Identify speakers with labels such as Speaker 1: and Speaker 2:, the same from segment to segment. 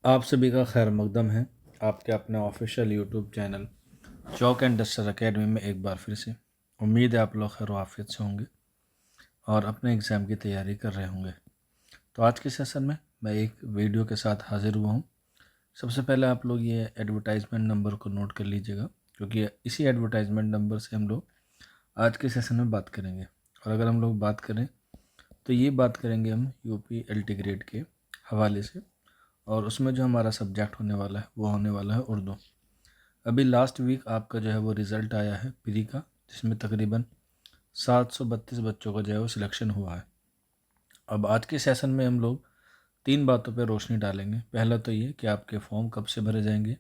Speaker 1: आप सभी का खैर मकदम है आपके अपने official YouTube channel chalk and duster academy में एक बार फिर से। उम्मीद है आप लोग खैर आफियत से होंगे और अपने एग्ज़ाम की तैयारी कर रहे होंगे। तो आज के सेशन में मैं एक वीडियो के साथ हाज़िर हुआ हूँ। सबसे पहले आप लोग ये एडवर्टाइजमेंट नंबर को नोट कर लीजिएगा, क्योंकि इसी एडवर्टाइजमेंट नंबर से हम लोग आज के सेशन में बात करेंगे। और अगर हम लोग बात करें तो ये बात करेंगे हम यूपी एलटी ग्रेड के हवाले से, और उसमें जो हमारा सब्जेक्ट होने वाला है वो होने वाला है उर्दू। अभी लास्ट वीक आपका जो है वो रिज़ल्ट आया है प्री का, जिसमें तकरीबन 732 बच्चों का जो है वो सिलेक्शन हुआ है। अब आज के सेशन में हम लोग 3 बातों पर रोशनी डालेंगे। पहला तो ये कि आपके फॉर्म कब से भरे जाएंगे,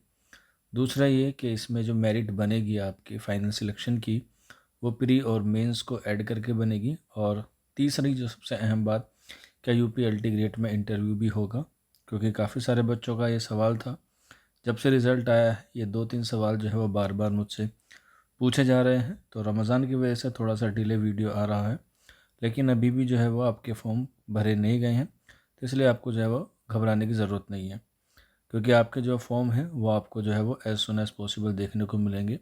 Speaker 1: दूसरा ये कि इसमें जो मेरिट बनेगी आपकी फ़ाइनल सिलेक्शन की वो प्री और मेंस को ऐड करके बनेगी, और तीसरी जो सबसे अहम बात, क्या यूपी एलटी ग्रेड में इंटरव्यू भी होगा, क्योंकि काफ़ी सारे बच्चों का ये सवाल था। जब से रिज़ल्ट आया है ये 2-3 सवाल जो है वो बार बार मुझसे पूछे जा रहे हैं। तो रमज़ान की वजह से थोड़ा सा डिले वीडियो आ रहा है, लेकिन अभी भी जो है वो आपके फॉर्म भरे नहीं गए हैं, तो इसलिए आपको जो है वो घबराने की ज़रूरत नहीं है, क्योंकि आपके जो फॉर्म हैं वो आपको जो है वो एज़ सुन एज़ पॉसिबल देखने को मिलेंगे।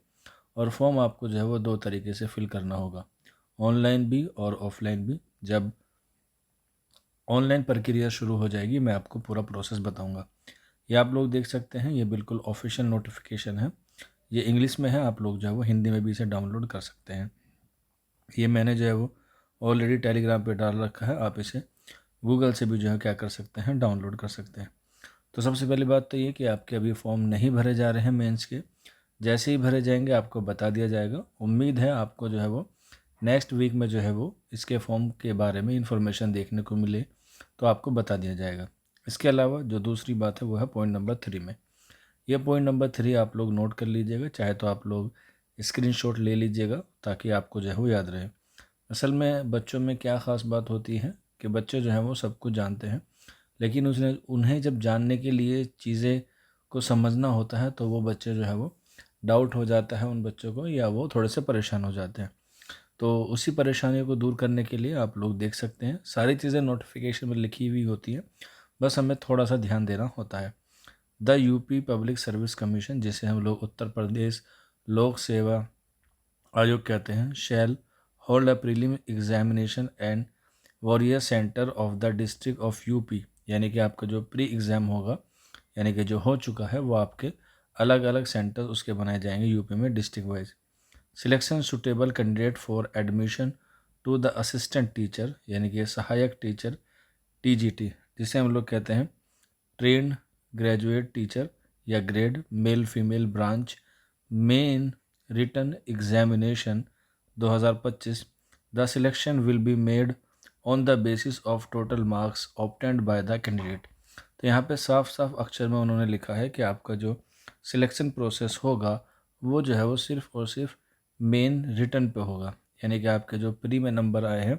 Speaker 1: और फॉर्म आपको जो है वो 2 तरीके से फिल करना होगा, ऑनलाइन भी और ऑफलाइन भी। जब ऑनलाइन प्रक्रिया शुरू हो जाएगी मैं आपको पूरा प्रोसेस बताऊंगा। ये आप लोग देख सकते हैं, ये बिल्कुल ऑफिशियल नोटिफिकेशन है। ये इंग्लिश में है, आप लोग जो है वो हिंदी में भी इसे डाउनलोड कर सकते हैं। ये मैंने जो है वो ऑलरेडी टेलीग्राम पे डाल रखा है, आप इसे गूगल से भी जो है क्या कर सकते हैं, डाउनलोड कर सकते हैं। तो सबसे पहली बात तो ये कि आपके अभी फॉर्म नहीं भरे जा रहे हैं मेंस के। जैसे ही भरे जाएंगे आपको बता दिया जाएगा। उम्मीद है आपको जो है वो नेक्स्ट वीक में जो है वो इसके फॉर्म के बारे में इंफॉर्मेशन देखने को मिले तो आपको बता दिया जाएगा। इसके अलावा जो दूसरी बात है वो है पॉइंट नंबर 3 में। यह पॉइंट नंबर 3 आप लोग नोट कर लीजिएगा, चाहे तो आप लोग स्क्रीनशॉट ले लीजिएगा ताकि आपको जो है वो याद रहे। असल में बच्चों में क्या ख़ास बात होती है कि बच्चे जो हैं वो सब कुछ जानते हैं, लेकिन उसने उन्हें जब जानने के लिए चीज़ें को समझना होता है तो वो बच्चे जो है वो डाउट हो जाता है उन बच्चों को, या वो थोड़े से परेशान हो जाते हैं। तो उसी परेशानियों को दूर करने के लिए आप लोग देख सकते हैं सारी चीज़ें नोटिफिकेशन में लिखी हुई होती हैं, बस हमें थोड़ा सा ध्यान देना होता है। The UP public service commission, जिसे हम लोग उत्तर प्रदेश लोक सेवा आयोग कहते हैं, shall hold a prelim examination and warrior centre of the district of UP. यानी कि आपका जो प्री एग्ज़ाम होगा, यानी कि जो हो चुका है, वो आपके अलग अलग सेंटर उसके बनाए जाएंगे यूपी में district wise. Selection suitable candidate for admission to the assistant teacher, यानी कि सहायक टीचर टीजीटी, जिसे हम लोग कहते हैं ट्रेंड ग्रेजुएट टीचर या grade male female branch main written examination 2025। The selection will be made on the basis of total marks obtained by the candidate. तो यहाँ पे साफ साफ अक्षर में उन्होंने लिखा है कि आपका जो सिलेक्शन प्रोसेस होगा वो जो है वो सिर्फ और सिर्फ मेन रिटर्न पे होगा, यानी कि आपके जो प्री में नंबर आए हैं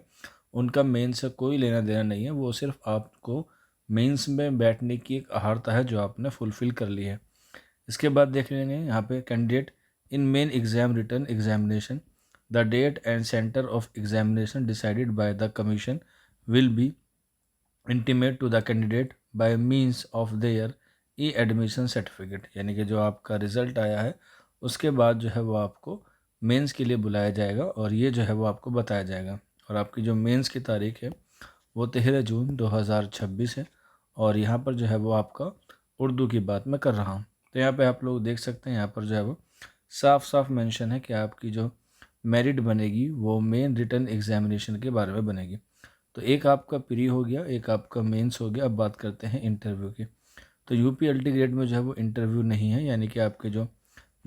Speaker 1: उनका मेन से कोई लेना देना नहीं है। वो सिर्फ आपको मेंस में बैठने की एक अहर्ता है जो आपने फुलफ़िल कर ली है। इसके बाद देख लेंगे यहाँ पे candidate in main exam written examination the date and centre of examination decided by the commission will be intimate to the candidate by means of their e admission certificate. यानी कि जो आपका रिज़ल्ट आया है उसके बाद जो है वो आपको मेंस के लिए बुलाया जाएगा और ये जो है वो आपको बताया जाएगा। और आपकी जो मेंस की तारीख है वो 13 जून 2026 है। और यहाँ पर जो है वो आपका उर्दू की बात मैं कर रहा हूँ। तो यहाँ पे आप लोग देख सकते हैं, यहाँ पर जो है वो साफ साफ मेंशन है कि आपकी जो मेरिट बनेगी वो मेन रिटन एग्जामिनेशन के बारे में बनेगी। तो एक आपका प्री हो गया, एक आपका मेंस हो गया। अब बात करते हैं इंटरव्यू की। तो यूपी एलटी ग्रेड में जो है वो इंटरव्यू नहीं है, यानी कि आपके जो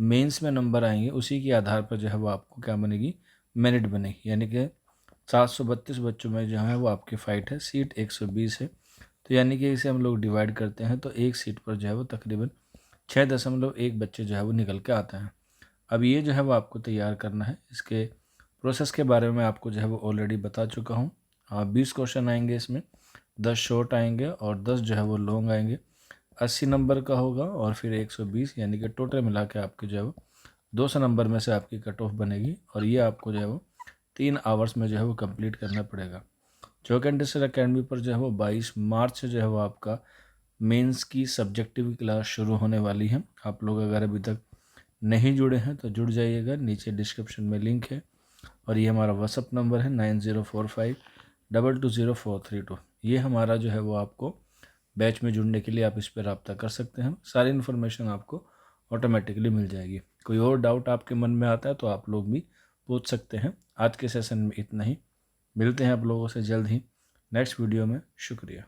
Speaker 1: मेंस में नंबर आएंगे उसी के आधार पर जो है वो आपको क्या बनेगी, मेरिट बनेगी। यानी कि 732 बच्चों में जो है वो आपकी फ़ाइट है, सीट 120 है। तो यानी कि इसे हम लोग डिवाइड करते हैं तो एक सीट पर जो है वो तकरीबन 6.1 बच्चे जो है वो निकल के आते हैं। अब ये जो है वो आपको तैयार करना है। इसके प्रोसेस के बारे में आपको जो है वो ऑलरेडी बता चुका हूँ। 20 क्वेश्चन आएंगे इसमें, 10 शॉर्ट आएंगे और 10 जो है वो लॉन्ग आएंगे। 80 नंबर का होगा और फिर 120, यानी कि टोटल मिला के आपके जो है वो 200 नंबर में से आपकी कट ऑफ बनेगी। और ये आपको जो है वो 3 आवर्स में जो है वो कंप्लीट करना पड़ेगा। चौक एंड डिस्ट्रिक्ट अकेडमी पर जो है वो 22 मार्च से जो है वो आपका मेंस की सब्जेक्टिव क्लास शुरू होने वाली है। आप लोग अगर अभी तक नहीं जुड़े हैं तो जुड़ जाइएगा, नीचे डिस्क्रिप्शन में लिंक है। और ये हमारा व्हाट्सअप नंबर है 9045220432। ये हमारा जो है वो आपको बैच में जुड़ने के लिए आप इस पर रब्ता कर सकते हैं। सारी इन्फॉर्मेशन आपको ऑटोमेटिकली मिल जाएगी। कोई और डाउट आपके मन में आता है तो आप लोग भी पूछ सकते हैं। आज के सेशन में इतना ही, मिलते हैं आप लोगों से जल्द ही नेक्स्ट वीडियो में। शुक्रिया।